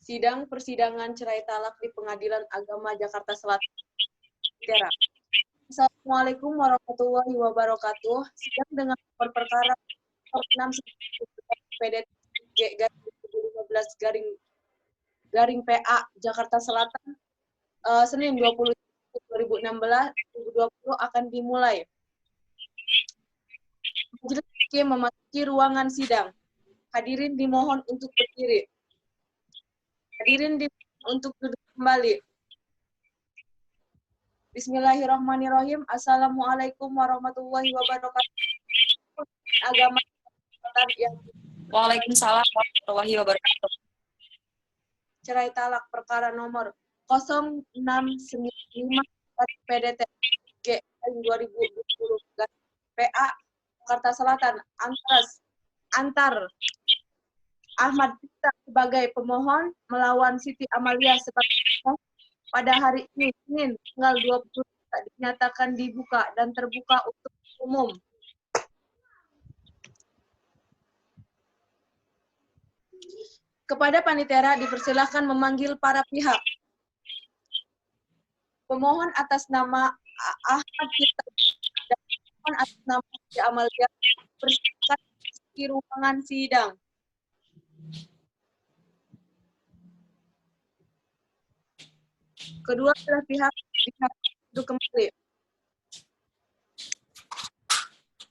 Sidang persidangan cerai talak di Pengadilan Agama Jakarta Selatan. Assalamualaikum warahmatullahi wabarakatuh. Sidang dengan nomor perkara 6 PDT garing PA Jakarta Selatan Senin 20 2020 akan dimulai. Majelis hakim memasuki ruangan sidang. Hadirin dimohon untuk berdiri. Hadirin dimohon untuk duduk kembali. Bismillahirrahmanirrahim. Assalamualaikum warahmatullahi wabarakatuh. Agama yang Waalaikumsalam warahmatullahi wabarakatuh. Cerai talak perkara nomor 0695 PDT G 2020 PA Jakarta Selatan antar Ahmad Dita sebagai pemohon melawan Siti Amalia sebagai pemohon pada hari ini Senin tanggal 20 dinyatakan dibuka dan terbuka untuk umum. Kepada panitia dipersilakan memanggil para pihak. Pemohon atas nama Ahmad Dita dan pemohon atas nama Siti Amalia bersilakan di ruangan sidang. Kedua belah pihak duduk kembali.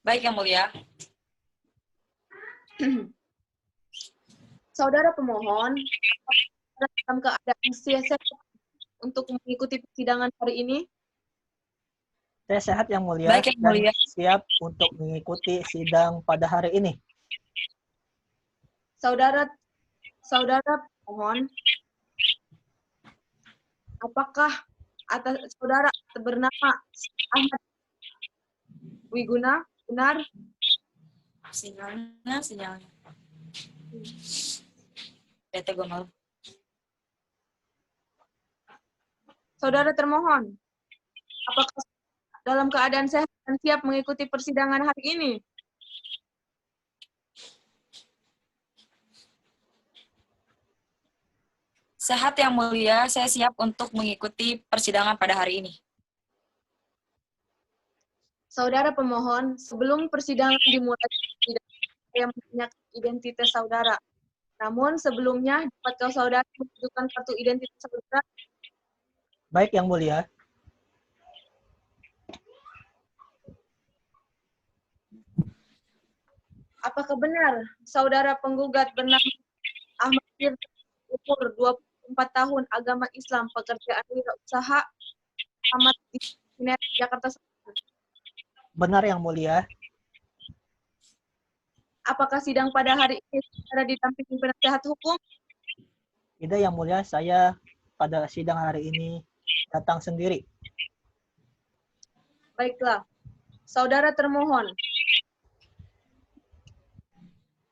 Baik, Yang Mulia. Saudara pemohon, dalam keadaan siap untuk mengikuti persidangan hari ini? Saya sehat, Yang Mulia, Baik, Yang Mulia. dan siap untuk mengikuti sidang pada hari ini. Saudara pemohon, apakah atas saudara bernama Ahmad Wiguna benar? Sinyalnya. Bete gue malu. Saudara termohon, apakah dalam keadaan sehat dan siap mengikuti persidangan hari ini? Sehat, Yang Mulia, saya siap untuk mengikuti persidangan pada hari ini. Saudara pemohon, sebelum persidangan dimulai, saya menanyakan identitas saudara. Namun sebelumnya, dapatkah saudara menunjukkan kartu identitas saudara? Baik, Yang Mulia. Apakah benar saudara penggugat bernama Ahmad Dita, umur 24 tahun, agama Islam, pekerjaan wirausaha, Ahmad Dita, Jakarta Selatan? Benar, Yang Mulia. Apakah sidang pada hari ini saudara didampingi penasehat hukum? Tidak, Yang Mulia, saya pada sidang hari ini datang sendiri. Baiklah. Saudara termohon,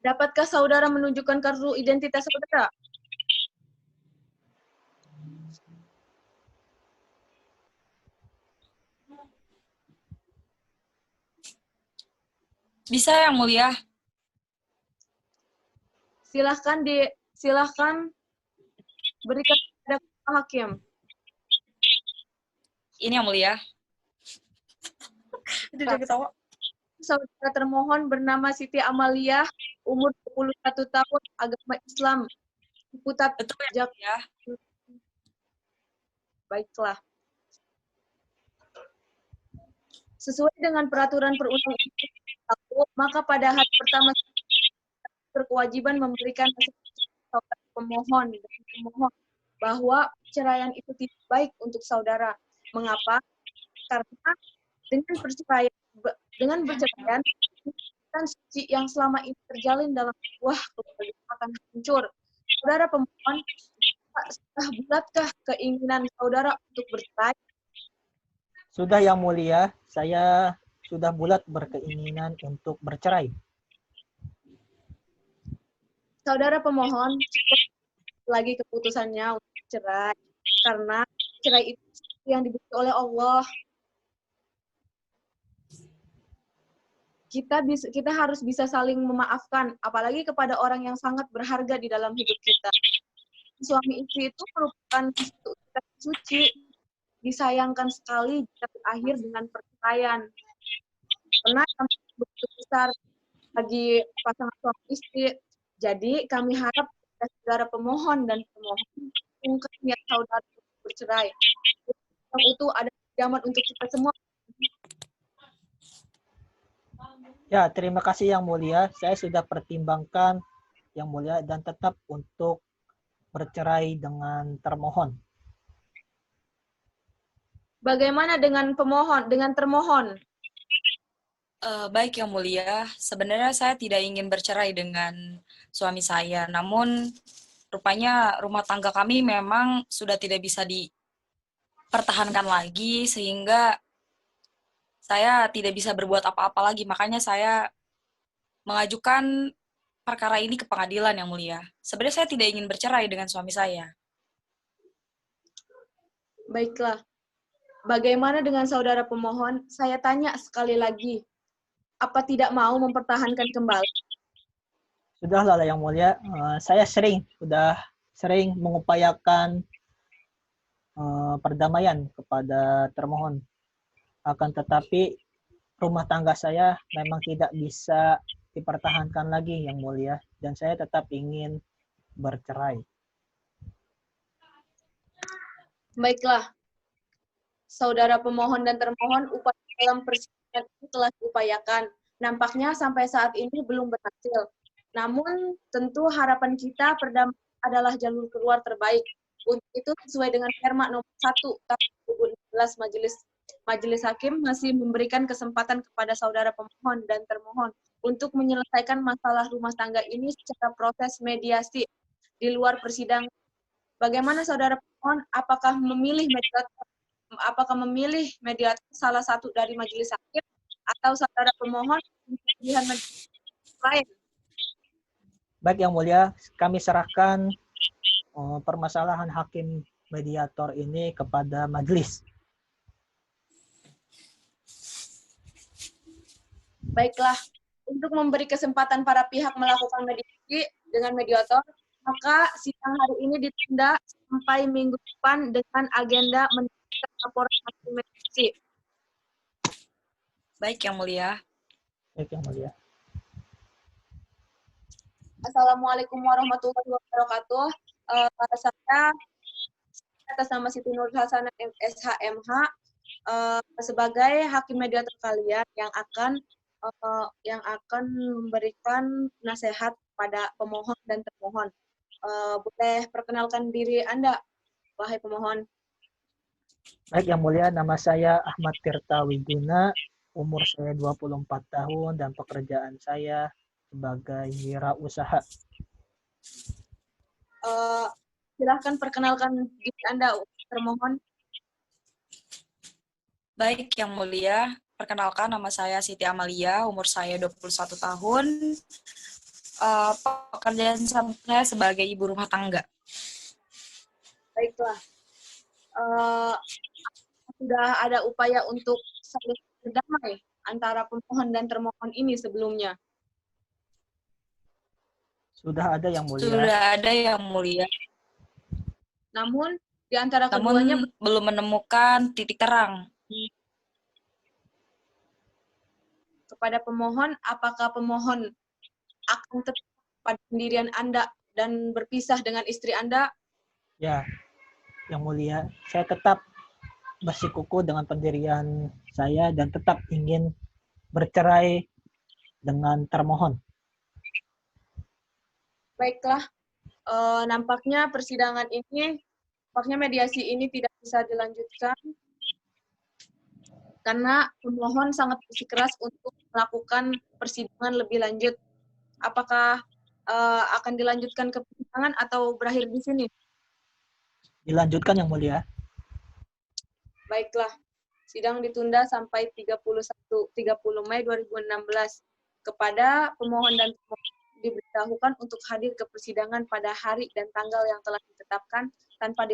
dapatkah saudara menunjukkan kartu identitas saudara? Bisa, Yang Mulia. Silahkan berikan kepada hakim. Ini, Yang Mulia. Udah ketawa. Saudara termohon bernama Siti Amalia, umur 21 tahun, agama Islam, Putat Betul, Jak. ya. Baiklah. Sesuai dengan peraturan perundang-undangan, maka pada hari pertama berkewajiban memberikan saudara pemohon bahwa perceraian itu tidak baik untuk saudara. Mengapa? Karena dengan berceraian suci yang selama ini terjalin dalam sebuah keluarga akan hancur. Saudara pemohon, sudah bulatkah keinginan saudara untuk bercerai? Sudah, Yang Mulia, saya sudah bulat berkeinginan untuk bercerai. Saudara pemohon, lagi keputusannya untuk cerai, karena cerai itu yang diberi oleh Allah. Kita harus bisa saling memaafkan, apalagi kepada orang yang sangat berharga di dalam hidup kita. suami istri itu merupakan suatu ikatan suci. Disayangkan sekali jika berakhir dengan perceraian. Karena yang begitu besar bagi pasangan suami istri. Jadi kami harap saudara pemohon dan pemohon ungkap niat saudara untuk bercerai. Itu ada pinjaman untuk kita semua. Ya, terima kasih Yang Mulia. Saya sudah pertimbangkan Yang Mulia dan tetap untuk bercerai dengan termohon. Bagaimana dengan pemohon, dengan termohon? Baik Yang Mulia, sebenarnya saya tidak ingin bercerai dengan suami saya, namun rupanya rumah tangga kami memang sudah tidak bisa dipertahankan lagi, sehingga saya tidak bisa berbuat apa-apa lagi. Makanya saya mengajukan perkara ini ke pengadilan, Yang Mulia. Sebenarnya saya tidak ingin bercerai dengan suami saya. Baiklah. Bagaimana dengan saudara pemohon? Saya tanya sekali lagi, apa tidak mau mempertahankan kembali? Sudahlah Yang Mulia, saya sudah sering mengupayakan perdamaian kepada termohon. Akan tetapi rumah tangga saya memang tidak bisa dipertahankan lagi Yang Mulia, dan saya tetap ingin bercerai. Baiklah, saudara pemohon dan termohon, upaya dalam persidangan ini telah diupayakan. Nampaknya sampai saat ini belum berhasil. Namun, tentu harapan kita perdamaian adalah jalur keluar terbaik. Untuk itu, sesuai dengan Perma nomor 1 tahun 2016, Majelis Hakim masih memberikan kesempatan kepada saudara pemohon dan termohon untuk menyelesaikan masalah rumah tangga ini secara proses mediasi di luar persidangan. Bagaimana saudara pemohon, apakah memilih mediator salah satu dari majelis hakim atau saudara pemohon pilihan majelis lain? Baik Yang Mulia, kami serahkan permasalahan hakim mediator ini kepada majelis. Baiklah, untuk memberi kesempatan para pihak melakukan mediasi dengan mediator, maka sidang hari ini ditunda sampai minggu depan dengan agenda mendengarkan laporan hakim mediasi. Baik Yang Mulia. Baik Yang Mulia. Assalamualaikum warahmatullahi wabarakatuh. Saya atas nama Siti Nur Hasanah SHMH sebagai hakim mediator kalian yang akan memberikan nasihat pada pemohon dan termohon. Boleh perkenalkan diri Anda, wahai pemohon. Baik Yang Mulia, nama saya Ahmad Tirta Wiguna, umur saya 24 tahun dan pekerjaan saya sebagai wirausaha. Silahkan perkenalkan diri Anda, termohon. Baik Yang Mulia, perkenalkan nama saya Siti Amalia, umur saya 21 tahun. Pekerjaan saya sebagai ibu rumah tangga. Baiklah. Sudah ada upaya untuk saling berdamai antara pemohon dan termohon ini sebelumnya? Sudah ada Yang Mulia. Sudah ada Yang Mulia. Namun di antara keduanya belum menemukan titik terang. Kepada pemohon, apakah pemohon akan tetap pada pendirian Anda dan berpisah dengan istri Anda? Ya, Yang Mulia, saya tetap bersikukuh dengan pendirian saya dan tetap ingin bercerai dengan termohon. Baiklah, nampaknya mediasi ini tidak bisa dilanjutkan karena pemohon sangat bersikeras untuk melakukan persidangan lebih lanjut. Apakah akan dilanjutkan ke persidangan atau berakhir di sini? Dilanjutkan Yang Mulia. Baiklah, sidang ditunda sampai 30 Mei 2016. Kepada pemohon dan termohon diberitahukan untuk hadir ke persidangan pada hari dan tanggal yang telah ditetapkan tanpa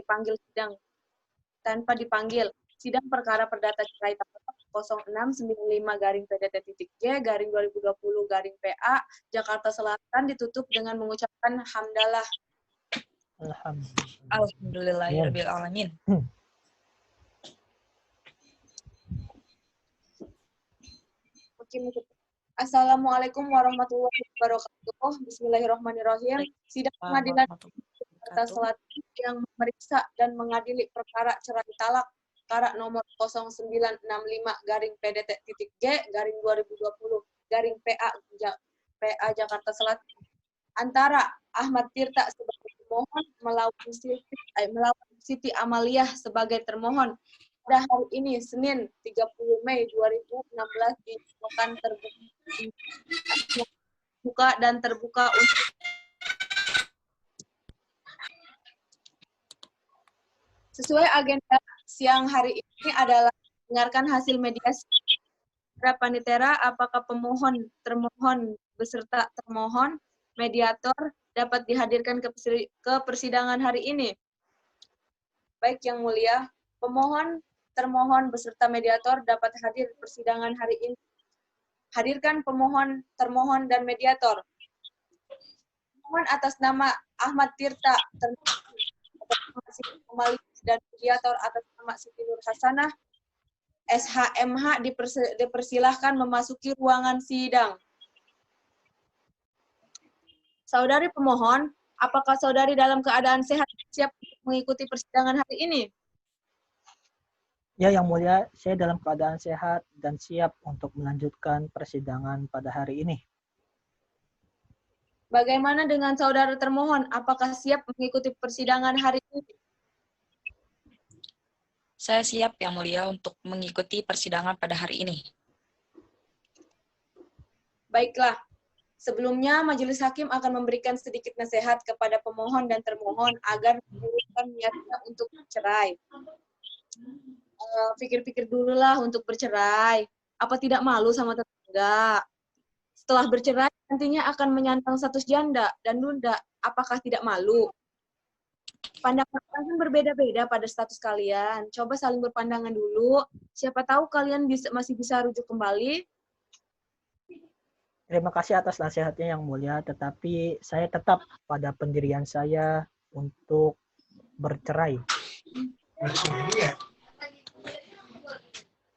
dipanggil. Sidang perkara perdata cerai tanggal 0695-PDT.J-2020-PA Jakarta Selatan ditutup dengan mengucapkan hamdalah. Alhamdulillah. Alhamdulillahirrabbilalamin. Assalamualaikum warahmatullahi wabarakatuh. Bismillahirrahmanirrahim. Sidang pengadilan Jakarta Selatan yang memeriksa dan mengadili perkara cerai talak perkara nomor 0965-G/2020-PA Jakarta Selatan antara Ahmad Tirta sebagai pemohon melawan Siti Amaliyah sebagai termohon pada hari ini Senin 30 Mei 2016 dilakukan terbuka dan terbuka untuk sesuai agenda siang hari ini adalah mendengarkan hasil mediasi para panitera apakah pemohon, termohon beserta termohon, mediator dapat dihadirkan ke persidangan hari ini. Baik Yang Mulia, pemohon, termohon beserta mediator dapat hadir di persidangan hari ini. Hadirkan pemohon, termohon, dan mediator. Pemohon atas nama Ahmad Tirta, termohon atas nama Siti Amaliyah, dan mediator atas nama Siti Nur Hasanah, SHMH dipersilahkan memasuki ruangan sidang. Saudari pemohon, apakah saudari dalam keadaan sehat siap mengikuti persidangan hari ini? Ya, Yang Mulia, saya dalam keadaan sehat dan siap untuk melanjutkan persidangan pada hari ini. Bagaimana dengan saudara termohon? Apakah siap mengikuti persidangan hari ini? Saya siap Yang Mulia untuk mengikuti persidangan pada hari ini. Baiklah. Sebelumnya, Majelis Hakim akan memberikan sedikit nasihat kepada pemohon dan termohon agar menurunkan niatnya untuk bercerai. Pikir-pikir dulu lah untuk bercerai. Apa tidak malu sama tetangga? Setelah bercerai, nantinya akan menyandang status janda dan duda. Apakah tidak malu? Pandangan orang kan berbeda-beda pada status kalian. Coba saling berpandangan dulu. Siapa tahu kalian masih bisa rujuk kembali. Terima kasih atas nasihatnya Yang Mulia, tetapi saya tetap pada pendirian saya untuk bercerai.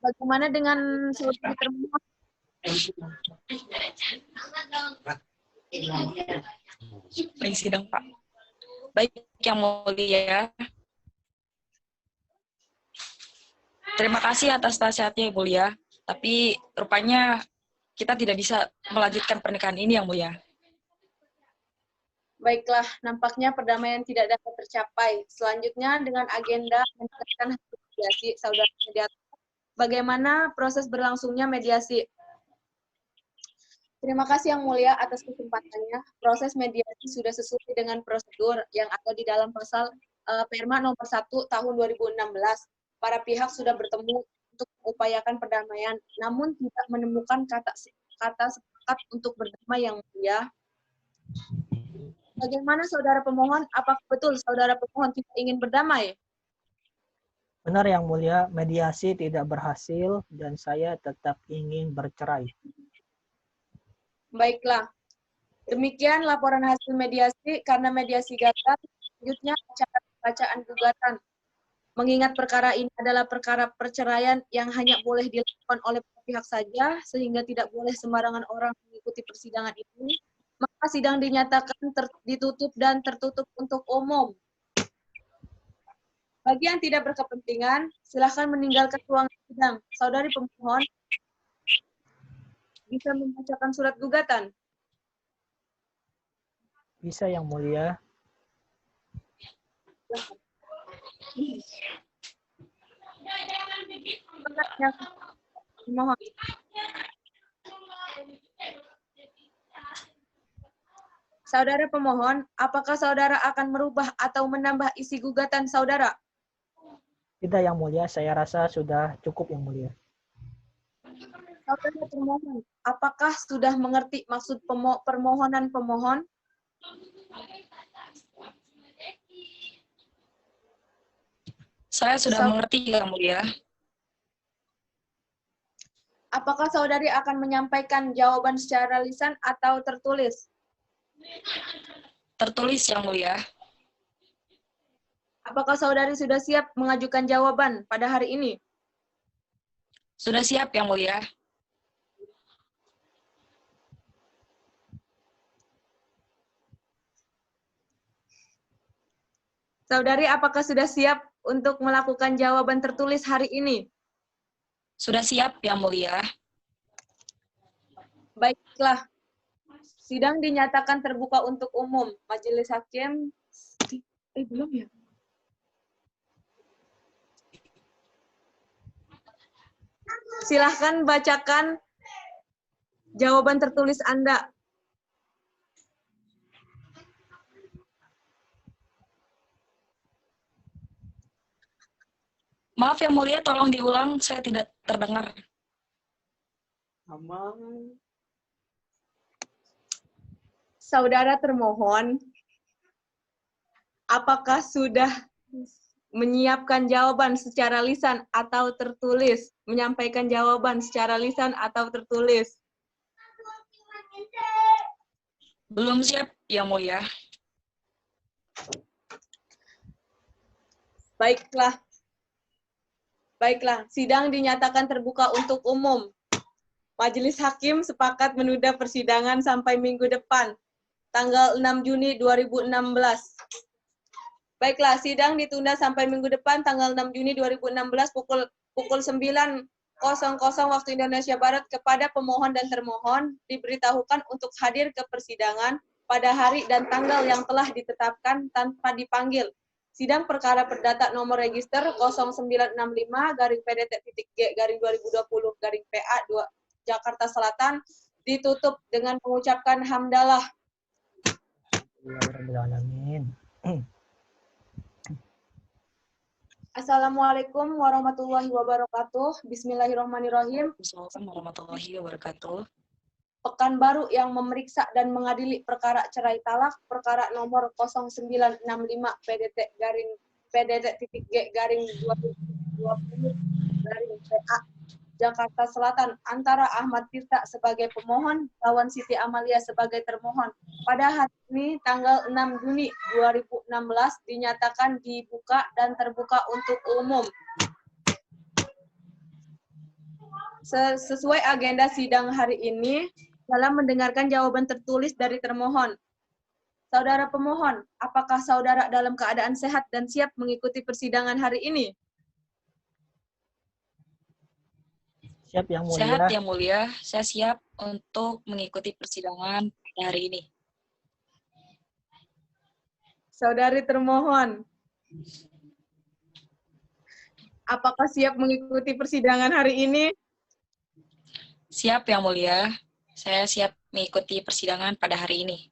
Bagaimana dengan saudari termohon? Baik sidang Pak. Baik Yang Mulia. Terima kasih atas nasihatnya Yang Mulia. Tapi rupanya kita tidak bisa melanjutkan pernikahan ini Yang Mulia. Baiklah, nampaknya perdamaian tidak dapat tercapai. Selanjutnya dengan agenda mendengarkan hasil mediasi saudara mediator. Bagaimana proses berlangsungnya mediasi? Terima kasih Yang Mulia atas kesempatannya. Proses mediasi sudah sesuai dengan prosedur yang ada di dalam pasal Perma nomor 1 tahun 2016. Para pihak sudah bertemu untuk mengupayakan perdamaian, namun tidak menemukan kata sepakat untuk berdamai Yang Mulia. Bagaimana saudara pemohon? Apakah betul saudara pemohon tidak ingin berdamai? Benar Yang Mulia, mediasi tidak berhasil dan saya tetap ingin bercerai. Baiklah. Demikian laporan hasil mediasi. Karena mediasi gagal, selanjutnya acara pembacaan gugatan. Mengingat perkara ini adalah perkara perceraian yang hanya boleh dilakukan oleh pihak saja, sehingga tidak boleh sembarangan orang mengikuti persidangan ini, maka sidang dinyatakan ditutup dan tertutup untuk umum. Bagi yang tidak berkepentingan, silakan meninggalkan ruangan sidang. Saudari pemohon bisa membacakan surat gugatan. Bisa Yang Mulia. Mohon. Saudara pemohon, apakah saudara akan merubah atau menambah isi gugatan saudara? Tidak Yang Mulia, saya rasa sudah cukup Yang Mulia. Saudara pemohon, apakah sudah mengerti maksud permohonan pemohon? Saya sudah mengerti Yang Mulia. Apakah saudari akan menyampaikan jawaban secara lisan atau tertulis? Tertulis Yang Mulia. Apakah saudari sudah siap mengajukan jawaban pada hari ini? Sudah siap, Yang Mulia. Saudari, apakah sudah siap untuk melakukan jawaban tertulis hari ini? Sudah siap, Yang Mulia. Baiklah, sidang dinyatakan terbuka untuk umum. Majelis Hakim, belum ya? Silahkan bacakan jawaban tertulis Anda. Maaf, Yang Mulia, tolong diulang. Saya tidak terdengar. Saudara termohon, apakah sudah menyiapkan jawaban secara lisan atau tertulis? Menyampaikan jawaban secara lisan atau tertulis? Belum siap, Yang Mulia. Baiklah. Baiklah, sidang dinyatakan terbuka untuk umum. Majelis Hakim sepakat menunda persidangan sampai minggu depan, tanggal 6 Juni 2016. Baiklah, sidang ditunda sampai minggu depan, tanggal 6 Juni 2016, pukul 9.00 waktu Indonesia Barat. Kepada pemohon dan termohon diberitahukan untuk hadir ke persidangan pada hari dan tanggal yang telah ditetapkan tanpa dipanggil. Sidang perkara perdata nomor register 0965-PDT.G-2020-PA 2 Jakarta Selatan ditutup dengan mengucapkan hamdalah. Assalamualaikum warahmatullahi wabarakatuh. Bismillahirrahmanirrahim. Assalamualaikum warahmatullahi wabarakatuh. Pekanbaru yang memeriksa dan mengadili perkara cerai talak perkara nomor 0965 PDT.G-2020-PA Jakarta Selatan antara Ahmad Tirta sebagai pemohon lawan Siti Amalia sebagai termohon pada hari ini tanggal 6 Juni 2016 dinyatakan dibuka dan terbuka untuk umum. Sesuai agenda sidang hari ini, dalam mendengarkan jawaban tertulis dari termohon. Saudara pemohon, apakah saudara dalam keadaan sehat dan siap mengikuti persidangan hari ini? Siap, Yang Mulia. Sehat, Yang Mulia. Saya siap untuk mengikuti persidangan pada hari ini. Saudari termohon, apakah siap mengikuti persidangan hari ini? Siap, Yang Mulia. Saya siap mengikuti persidangan pada hari ini.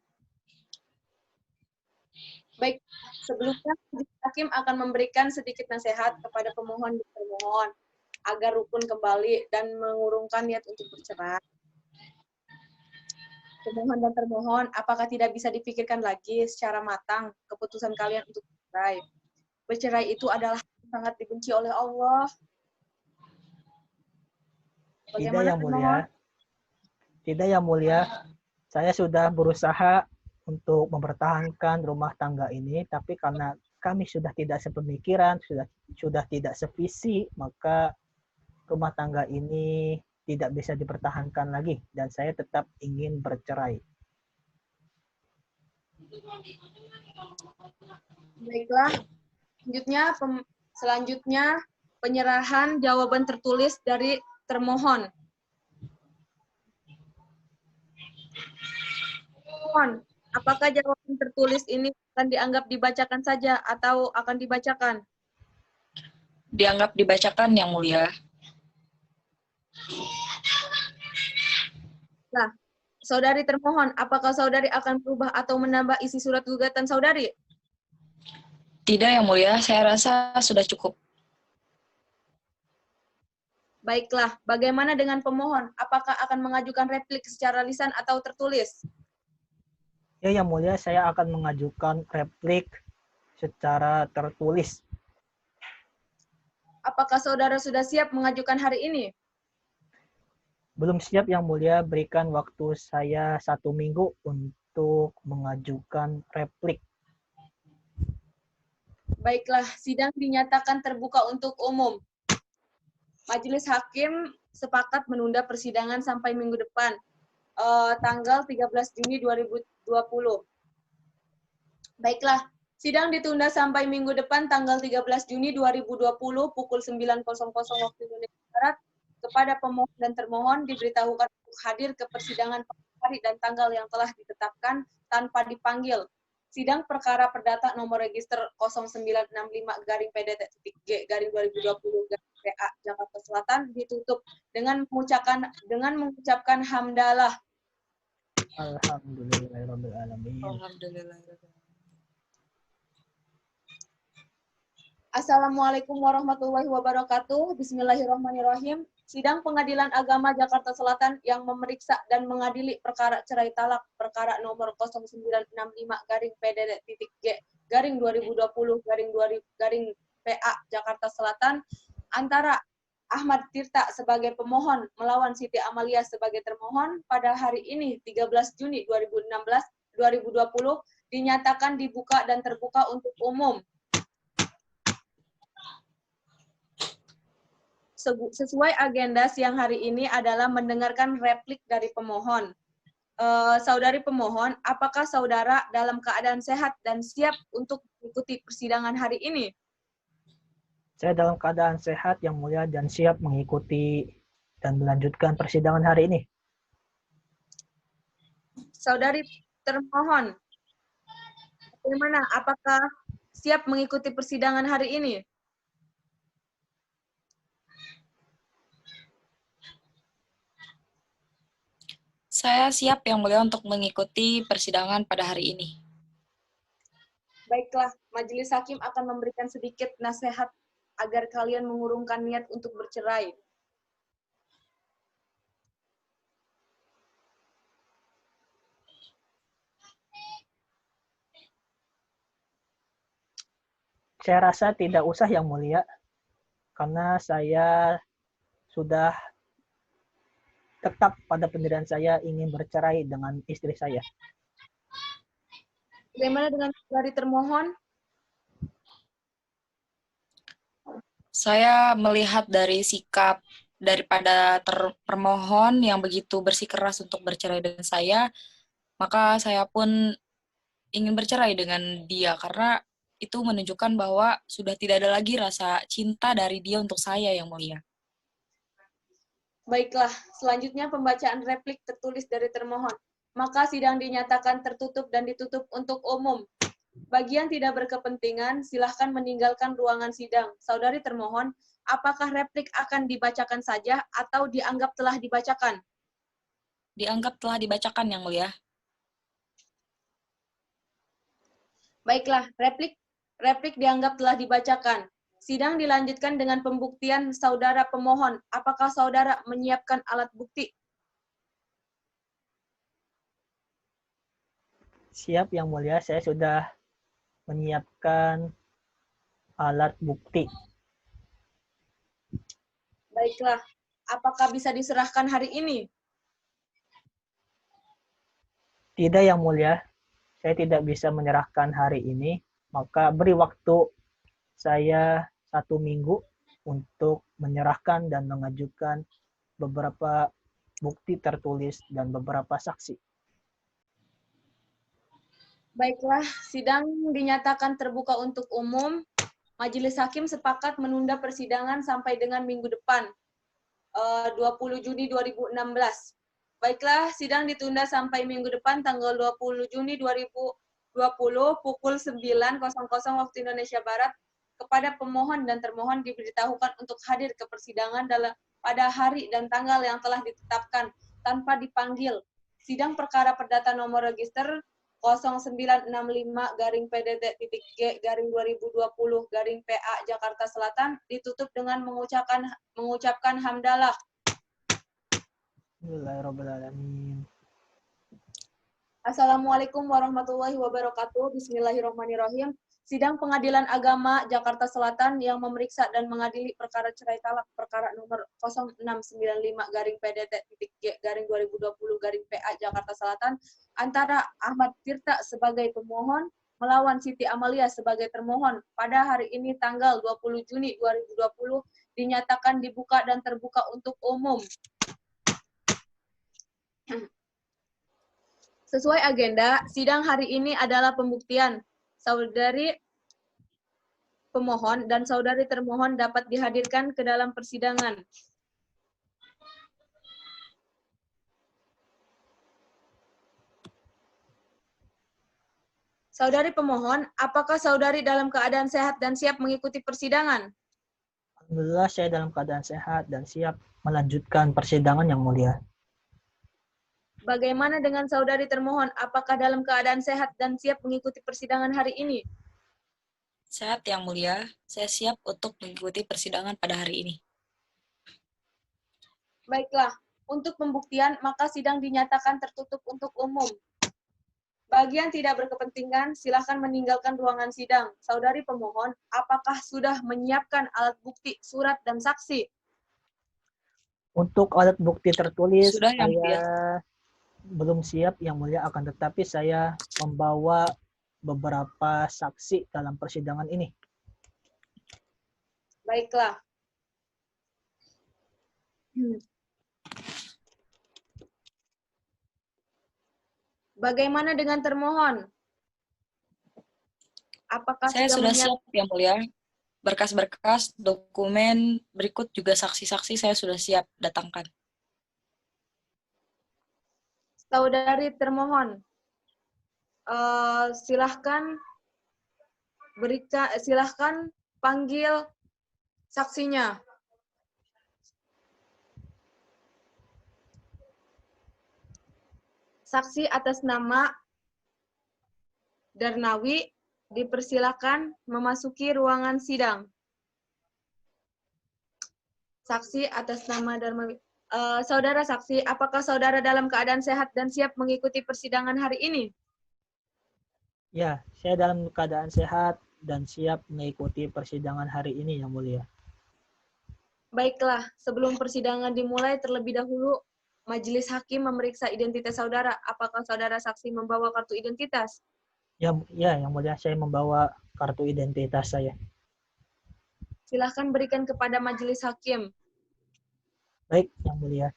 Baik, sebelumnya hakim akan memberikan sedikit nasihat kepada pemohon dan termohon agar rukun kembali dan mengurungkan niat untuk bercerai. Pemohon dan termohon, apakah tidak bisa dipikirkan lagi secara matang keputusan kalian untuk bercerai? Bercerai itu adalah sangat dibenci oleh Allah. Tidak, Yang Mulia. Tidak, Yang Mulia. Saya sudah berusaha untuk mempertahankan rumah tangga ini, tapi karena kami sudah tidak sepemikiran, sudah tidak sevisi, maka rumah tangga ini tidak bisa dipertahankan lagi dan saya tetap ingin bercerai. Baiklah, selanjutnya penyerahan jawaban tertulis dari termohon. Apakah jawaban tertulis ini akan dianggap dibacakan saja atau akan dibacakan? Dianggap dibacakan, Yang Mulia. Nah, saudari termohon, apakah saudari akan berubah atau menambah isi surat gugatan saudari? Tidak, Yang Mulia. Saya rasa sudah cukup. Baiklah, bagaimana dengan pemohon? Apakah akan mengajukan replik secara lisan atau tertulis? Ya, Yang Mulia, saya akan mengajukan replik secara tertulis. Apakah saudara sudah siap mengajukan hari ini? Belum siap, Yang Mulia. Berikan waktu saya 1 minggu untuk mengajukan replik. Baiklah, sidang dinyatakan terbuka untuk umum. Majelis Hakim sepakat menunda persidangan sampai minggu depan, tanggal 13 Juni 2020. Baiklah, sidang ditunda sampai minggu depan tanggal 13 Juni 2020 pukul 9.00 waktu Indonesia Barat. Kepada pemohon dan termohon diberitahukan untuk hadir ke persidangan pada hari dan tanggal yang telah ditetapkan tanpa dipanggil. Sidang perkara perdata nomor register 0965-PDT-G-2020 Jakarta Selatan ditutup dengan mengucapkan hamdalah. Alhamdulillahirrahmanirrahim. Alhamdulillah. Assalamualaikum warahmatullahi wabarakatuh. Bismillahirrahmanirrahim. Sidang Pengadilan Agama Jakarta Selatan yang memeriksa dan mengadili perkara cerai talak perkara nomor 0965-PDT-G-2020-PA Jakarta Selatan antara Ahmad Tirta sebagai pemohon melawan Siti Amalia sebagai termohon pada hari ini 13 Juni 2020 dinyatakan dibuka dan terbuka untuk umum. Sesuai agenda siang hari ini adalah mendengarkan replik dari pemohon. Saudari pemohon, apakah saudara dalam keadaan sehat dan siap untuk mengikuti persidangan hari ini? Saya dalam keadaan sehat yang mulia dan siap mengikuti dan melanjutkan persidangan hari ini. Saudari termohon, bagaimana? Apakah siap mengikuti persidangan hari ini? Saya siap yang mulia untuk mengikuti persidangan pada hari ini. Baiklah, majelis hakim akan memberikan sedikit nasihat agar kalian mengurungkan niat untuk bercerai. Saya rasa tidak usah yang mulia, karena saya sudah tetap pada pendirian saya ingin bercerai dengan istri saya. Bagaimana dengan saudari termohon? Saya melihat dari sikap daripada termohon yang begitu bersikeras untuk bercerai dengan saya, maka saya pun ingin bercerai dengan dia karena itu menunjukkan bahwa sudah tidak ada lagi rasa cinta dari dia untuk saya yang mulia. Baiklah, selanjutnya pembacaan replik tertulis dari termohon. Maka sidang dinyatakan tertutup dan ditutup untuk umum. Bagi yang tidak berkepentingan, silahkan meninggalkan ruangan sidang. Saudari termohon, apakah replik akan dibacakan saja atau dianggap telah dibacakan? Dianggap telah dibacakan yang mulia. Baiklah, replik dianggap telah dibacakan. Sidang dilanjutkan dengan pembuktian saudara pemohon. Apakah saudara menyiapkan alat bukti? Siap yang mulia, saya sudah menyiapkan alat bukti. Baiklah, apakah bisa diserahkan hari ini? Tidak yang mulia, saya tidak bisa menyerahkan hari ini, maka beri waktu saya 1 minggu untuk menyerahkan dan mengajukan beberapa bukti tertulis dan beberapa saksi. Baiklah, sidang dinyatakan terbuka untuk umum. Majelis Hakim sepakat menunda persidangan sampai dengan minggu depan, 20 Juni 2016. Baiklah, sidang ditunda sampai minggu depan tanggal 20 Juni 2020 pukul 9.00 waktu Indonesia Barat. Kepada pemohon dan termohon diberitahukan untuk hadir ke persidangan pada hari dan tanggal yang telah ditetapkan tanpa dipanggil. Sidang perkara perdata nomor register 0965-PDT-G-2020-PA Jakarta Selatan ditutup dengan mengucapkan hamdalah. Bismillahirrahmanirrahim. Assalamualaikum warahmatullahi wabarakatuh. Bismillahirrahmanirrahim. Sidang Pengadilan Agama Jakarta Selatan yang memeriksa dan mengadili perkara cerai talak perkara nomor 0695-PDT-G-2020-PA Jakarta Selatan antara Ahmad Tirta sebagai pemohon melawan Siti Amalia sebagai termohon pada hari ini tanggal 20 Juni 2020 dinyatakan dibuka dan terbuka untuk umum. Sesuai agenda, sidang hari ini adalah pembuktian. Saudari pemohon dan saudari termohon dapat dihadirkan ke dalam persidangan. Saudari pemohon, apakah saudari dalam keadaan sehat dan siap mengikuti persidangan? Alhamdulillah saya dalam keadaan sehat dan siap melanjutkan persidangan yang mulia. Bagaimana dengan saudari termohon? Apakah dalam keadaan sehat dan siap mengikuti persidangan hari ini? Sehat yang mulia, saya siap untuk mengikuti persidangan pada hari ini. Baiklah, untuk pembuktian maka sidang dinyatakan tertutup untuk umum. Bagi yang tidak berkepentingan, silakan meninggalkan ruangan sidang. Saudari pemohon, apakah sudah menyiapkan alat bukti, surat, dan saksi? Untuk alat bukti tertulis, Sudah, Yang saya Mulia. belum siap yang mulia, akan tetapi saya membawa beberapa saksi dalam persidangan ini. Baiklah. Bagaimana dengan termohon? Apakah Saya sudah siap, Yang Mulia. Berkas-berkas, dokumen, berikut juga saksi-saksi saya sudah siap datangkan. Saudari termohon, silahkan panggil saksinya. Saksi atas nama Darnawi dipersilakan memasuki ruangan sidang. Saksi atas nama Darmawi. Saudara saksi, apakah saudara dalam keadaan sehat dan siap mengikuti persidangan hari ini? Ya, saya dalam keadaan sehat dan siap mengikuti persidangan hari ini yang mulia. Baiklah, sebelum persidangan dimulai terlebih dahulu, majelis hakim memeriksa identitas saudara. Apakah saudara saksi membawa kartu identitas? Ya, yang mulia, saya membawa kartu identitas saya. Silahkan berikan kepada majelis hakim. Baik, yang mulia.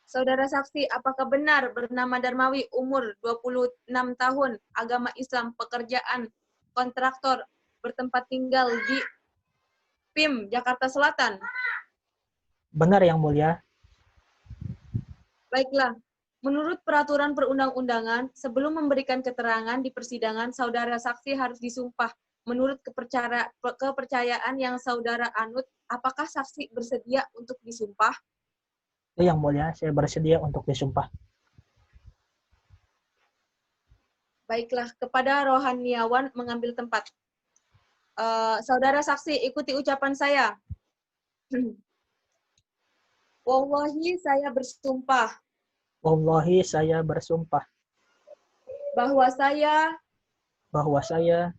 Saudara saksi, apakah benar bernama Darmawi, umur 26 tahun, agama Islam, pekerjaan, kontraktor, bertempat tinggal di PIM, Jakarta Selatan? Benar yang mulia. Baiklah, menurut peraturan perundang-undangan, sebelum memberikan keterangan di persidangan, saudara saksi harus disumpah. Menurut kepercayaan yang saudara anut, apakah saksi bersedia untuk disumpah? Yang mulia, saya bersedia untuk disumpah. Baiklah, kepada rohaniawan mengambil tempat. Saudara saksi, ikuti ucapan saya. Wallahi, saya bersumpah Wallahi, saya bersumpah bahwa saya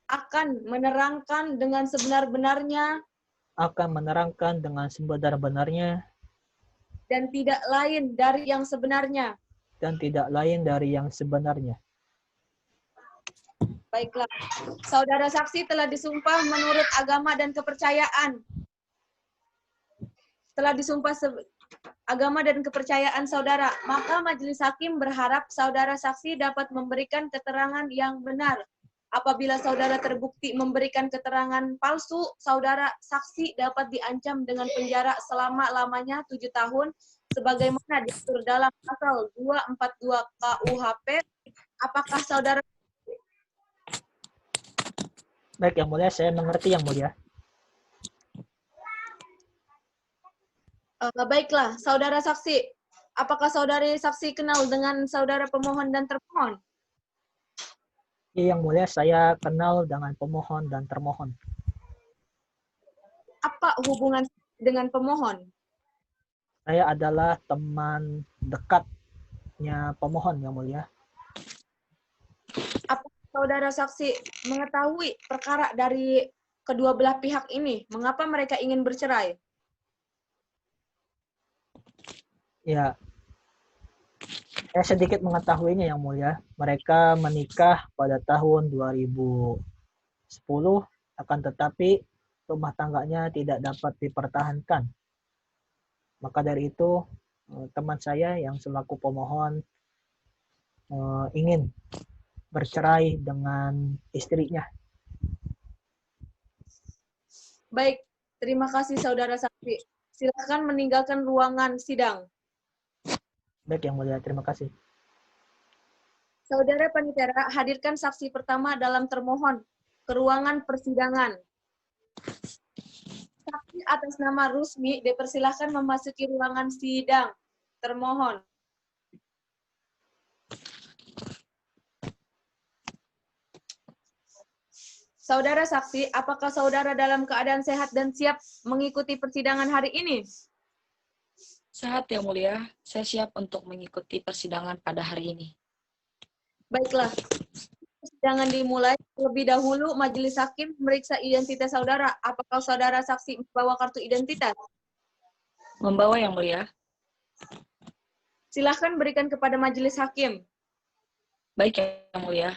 akan menerangkan dengan sebenar-benarnya akan menerangkan dengan sebenar-benarnya dan tidak lain dari yang sebenarnya. dan tidak lain dari yang sebenarnya. Baiklah, saudara saksi telah disumpah menurut agama dan kepercayaan. Setelah disumpah agama dan kepercayaan saudara, maka majelis hakim berharap saudara saksi dapat memberikan keterangan yang benar. Apabila saudara terbukti memberikan keterangan palsu, saudara saksi dapat diancam dengan penjara selama-lamanya 7 tahun, sebagaimana diatur dalam pasal 242 KUHP. Apakah saudara? Baik, yang mulia, saya mengerti yang mulia. Baiklah, saudara saksi, apakah saudari saksi kenal dengan saudara pemohon dan termohon? Ya, yang mulia, saya kenal dengan pemohon dan termohon. Apa hubungan dengan pemohon? Saya adalah teman dekatnya pemohon yang mulia. Apakah saudara saksi mengetahui perkara dari kedua belah pihak ini? Mengapa mereka ingin bercerai? Ya, Saya sedikit mengetahuinya yang mulia. Mereka menikah pada tahun 2010, akan tetapi rumah tangganya tidak dapat dipertahankan. Maka dari itu teman saya yang selaku pemohon ingin bercerai dengan istrinya. Baik, terima kasih saudara saksi. Silakan meninggalkan ruangan sidang. Baik yang mulia, terima kasih. Saudara Panitera, hadirkan saksi pertama dalam termohon ke ruangan persidangan. Saksi atas nama Rusmi dipersilahkan memasuki ruangan sidang. Termohon. Saudara saksi, apakah saudara dalam keadaan sehat dan siap mengikuti persidangan hari ini? Sehat yang mulia, saya siap untuk mengikuti persidangan pada hari ini. Baiklah, persidangan dimulai. Terlebih dahulu, majelis hakim meriksa identitas saudara. Apakah saudara saksi membawa kartu identitas? Membawa yang mulia. Silahkan berikan kepada majelis hakim. Baik yang mulia.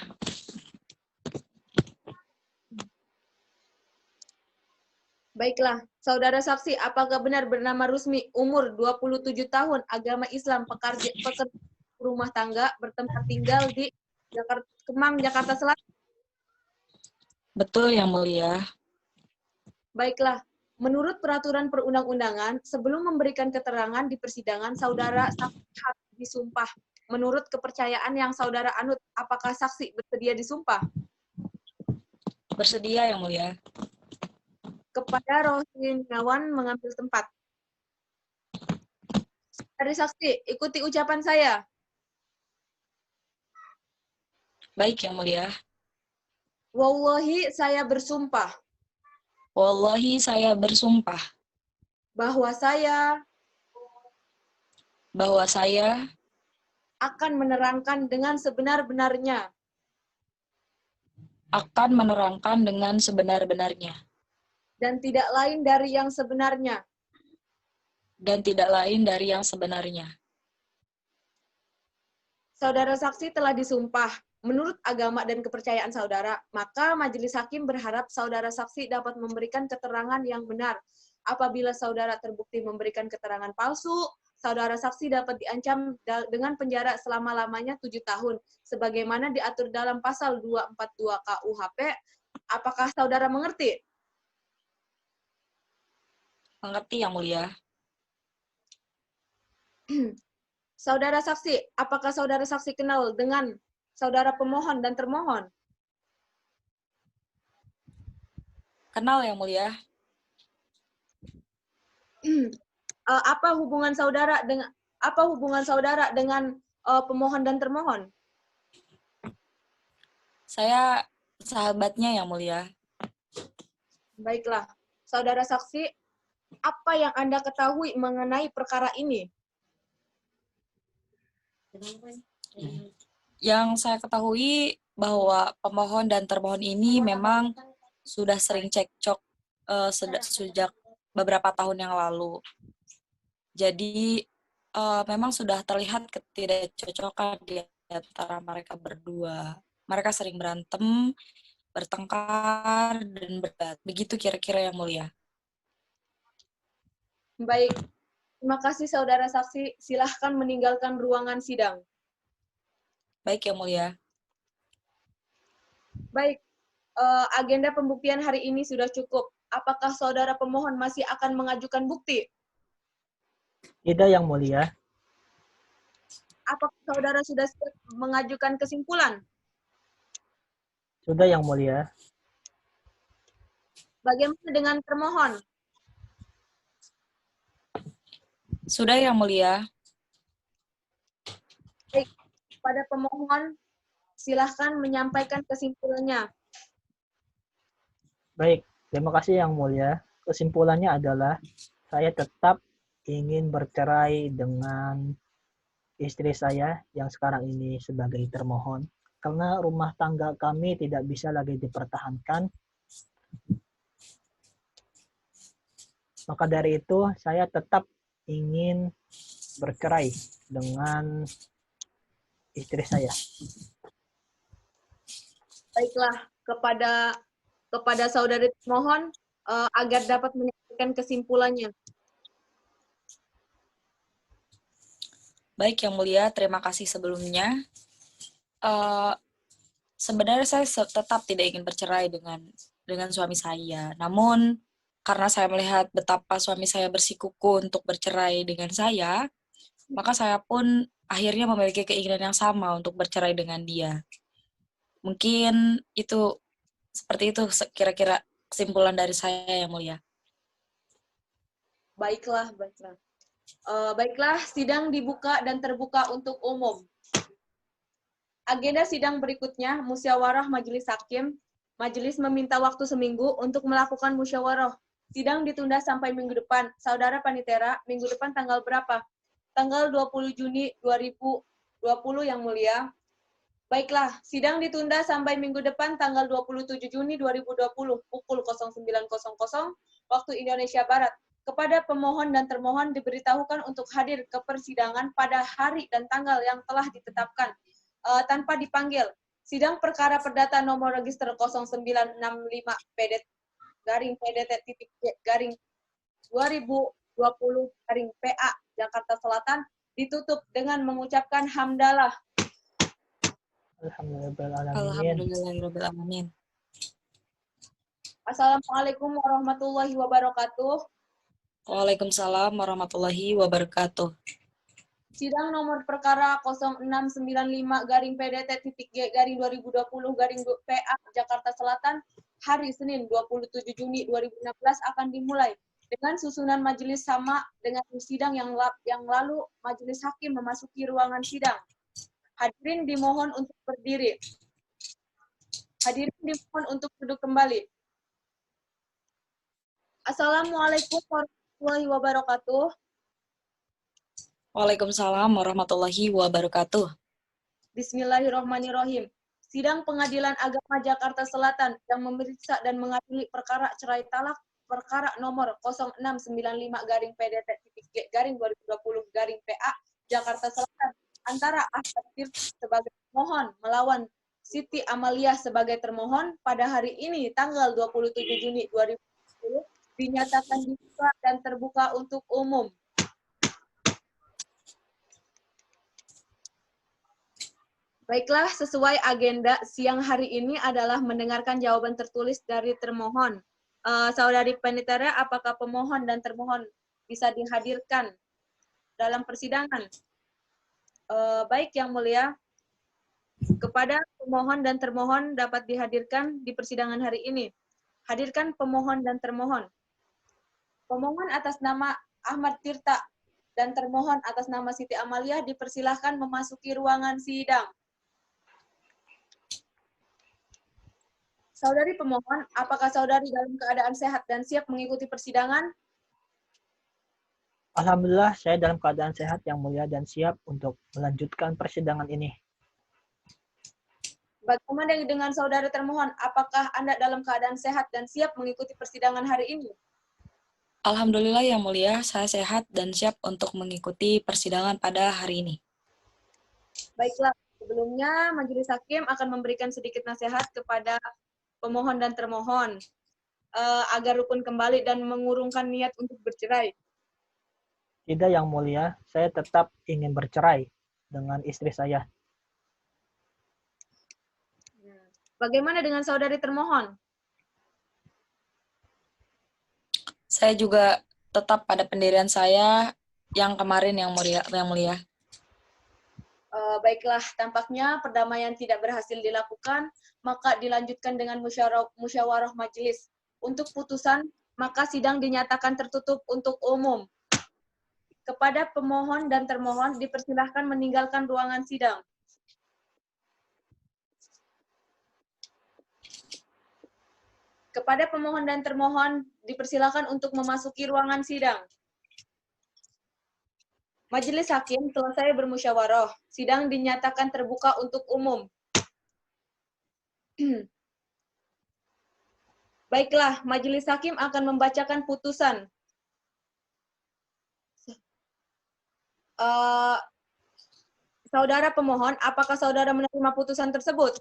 Baiklah, saudara saksi, apakah benar bernama Rusmi, umur 27 tahun, agama Islam, pekerja rumah tangga, bertempat tinggal di Kemang, Jakarta Selatan? Betul yang mulia. Baiklah, menurut peraturan perundang-undangan, sebelum memberikan keterangan di persidangan, saudara saksi harus disumpah. Menurut kepercayaan yang saudara anut, apakah saksi bersedia disumpah? Bersedia yang mulia. Kepada Rohiniawan mengambil tempat. Dari saksi, ikuti ucapan saya. Baik yang mulia. Wallahi, saya bersumpah Wallahi saya bersumpah bahwa saya akan menerangkan dengan sebenar-benarnya dan tidak lain dari yang sebenarnya. Saudara saksi telah disumpah menurut agama dan kepercayaan saudara, maka majelis hakim berharap saudara saksi dapat memberikan keterangan yang benar. Apabila saudara terbukti memberikan keterangan palsu, saudara saksi dapat diancam dengan penjara selama-lamanya 7 tahun, sebagaimana diatur dalam pasal 242 KUHP. Apakah saudara mengerti? Mengerti yang mulia. Saudara saksi, apakah saudara saksi kenal dengan saudara pemohon dan termohon? Kenal yang mulia. Apa hubungan saudara dengan pemohon dan termohon? Saya sahabatnya yang mulia. Baiklah, saudara saksi, apa yang Anda ketahui mengenai perkara ini? Yang saya ketahui bahwa pemohon dan termohon ini memang sudah sering cekcok sejak beberapa tahun yang lalu. Jadi memang sudah terlihat ketidakcocokan di antara mereka berdua. Mereka sering berantem, bertengkar, dan berdebat. Begitu kira-kira yang mulia. Baik, terima kasih saudara saksi. Silahkan meninggalkan ruangan sidang. Baik yang mulia. Baik, agenda pembuktian hari ini sudah cukup. Apakah saudara pemohon masih akan mengajukan bukti? Tidak yang mulia. Apakah saudara sudah siap mengajukan kesimpulan? Sudah yang mulia. Bagaimana dengan termohon? Sudah yang mulia. Baik, pada pemohon silahkan menyampaikan kesimpulannya. Baik, terima kasih yang mulia. Kesimpulannya adalah saya tetap ingin bercerai dengan istri saya yang sekarang ini sebagai termohon. Karena rumah tangga kami tidak bisa lagi dipertahankan. Maka dari itu saya tetap ingin bercerai dengan istri saya. Baiklah, kepada saudari termohon agar dapat menyampaikan kesimpulannya. Baik, Yang Mulia, terima kasih sebelumnya. Sebenarnya saya tetap tidak ingin bercerai dengan suami saya. Namun, karena saya melihat betapa suami saya bersikukuh untuk bercerai dengan saya, maka saya pun akhirnya memiliki keinginan yang sama untuk bercerai dengan dia. Mungkin itu seperti itu kira-kira kesimpulan dari saya, Yang Mulia. Baiklah. Baiklah, sidang dibuka dan terbuka untuk umum. Agenda sidang berikutnya, musyawarah majelis hakim. Majelis meminta waktu seminggu untuk melakukan musyawarah. Sidang ditunda sampai minggu depan. Saudara Panitera, minggu depan tanggal berapa? Tanggal 20 Juni 2020, Yang Mulia. Baiklah, sidang ditunda sampai minggu depan tanggal 27 Juni 2020 pukul 09.00 waktu Indonesia Barat. Kepada pemohon dan termohon diberitahukan untuk hadir ke persidangan pada hari dan tanggal yang telah ditetapkan tanpa dipanggil. Sidang perkara perdata nomor register 0965 PDT-PDT-2020-PA Jakarta Selatan ditutup dengan mengucapkan hamdalah. Alhamdulillahirrahmanirrahim. Assalamualaikum warahmatullahi wabarakatuh. Waalaikumsalam warahmatullahi wabarakatuh. Sidang nomor perkara 0695-PDT-G-2020-PA Jakarta Selatan hari Senin 27 Juni 2016 akan dimulai. Dengan susunan majelis sama dengan sidang yang lalu, majelis hakim memasuki ruangan sidang. Hadirin dimohon untuk berdiri. Hadirin dimohon untuk duduk kembali. Assalamualaikum warahmatullahi wabarakatuh. Waalaikumsalam warahmatullahi wabarakatuh. Bismillahirrahmanirrahim. Sidang Pengadilan Agama Jakarta Selatan yang memeriksa dan mengadili perkara cerai talak perkara nomor 0695-PDT-G-2020-PA Jakarta Selatan antara Ahmad Tirta sebagai pemohon melawan Siti Amalia sebagai termohon pada hari ini tanggal 27 Juni 2020 dinyatakan dibuka dan terbuka untuk umum. Baiklah, sesuai agenda siang hari ini adalah mendengarkan jawaban tertulis dari termohon. Saudari Panitera, apakah pemohon dan termohon bisa dihadirkan dalam persidangan? Baik, Yang Mulia. Kepada pemohon dan termohon dapat dihadirkan di persidangan hari ini. Hadirkan pemohon dan termohon. Pemohon atas nama Ahmad Tirta dan termohon atas nama Siti Amalia dipersilahkan memasuki ruangan sidang. Saudari pemohon, apakah saudari dalam keadaan sehat dan siap mengikuti persidangan? Alhamdulillah, saya dalam keadaan sehat yang mulia dan siap untuk melanjutkan persidangan ini. Bagaimana dengan saudari termohon? Apakah Anda dalam keadaan sehat dan siap mengikuti persidangan hari ini? Alhamdulillah Yang Mulia, saya sehat dan siap untuk mengikuti persidangan pada hari ini. Baiklah, sebelumnya Majelis Hakim akan memberikan sedikit nasihat kepada pemohon dan termohon agar rukun kembali dan mengurungkan niat untuk bercerai. Tidak yang mulia, saya tetap ingin bercerai dengan istri saya. Bagaimana dengan saudari termohon? Saya juga tetap pada pendirian saya yang kemarin Yang Mulia. Baiklah, tampaknya perdamaian tidak berhasil dilakukan, maka dilanjutkan dengan musyawarah majelis. Untuk putusan, maka sidang dinyatakan tertutup untuk umum. Kepada pemohon dan termohon dipersilahkan meninggalkan ruangan sidang. Kepada pemohon dan termohon dipersilahkan untuk memasuki ruangan sidang. Majelis Hakim selesai bermusyawarah. Sidang dinyatakan terbuka untuk umum. Baiklah, Majelis Hakim akan membacakan putusan. Saudara pemohon, apakah saudara menerima putusan tersebut?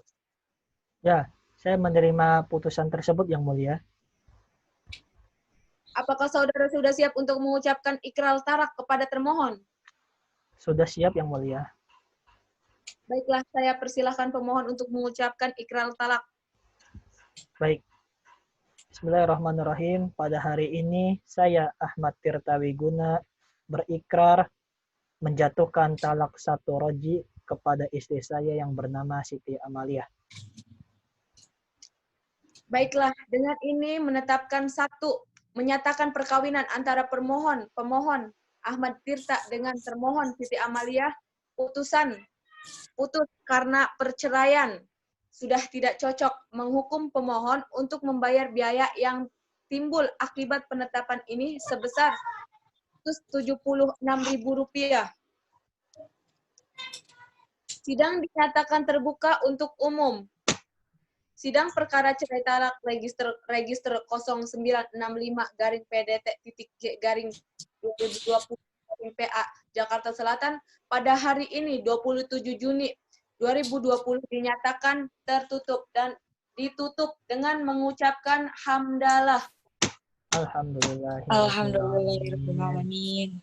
Ya, saya menerima putusan tersebut Yang Mulia. Apakah saudara sudah siap untuk mengucapkan ikrar talak kepada termohon? Sudah siap Yang Mulia. Baiklah, saya persilahkan pemohon untuk mengucapkan ikrar talak. Baik. Bismillahirrahmanirrahim. Pada hari ini saya Ahmad Tirta Wiguna berikrar menjatuhkan talak satu roji kepada istri saya yang bernama Siti Amalia. Baiklah, dengan ini menetapkan satu, menyatakan perkawinan antara pemohon Ahmad Tirta dengan termohon Siti Amalia, putus karena perceraian, sudah tidak cocok, menghukum pemohon untuk membayar biaya yang timbul akibat penetapan ini sebesar Rp176.000. Sidang dinyatakan terbuka untuk umum. Sidang perkara cerai talak register 0965-PDT-G-2020 Jakarta Selatan pada hari ini 27 Juni 2020 dinyatakan tertutup dan ditutup dengan mengucapkan hamdalah. Alhamdulillah. Alhamdulillahirrahmanirrahim.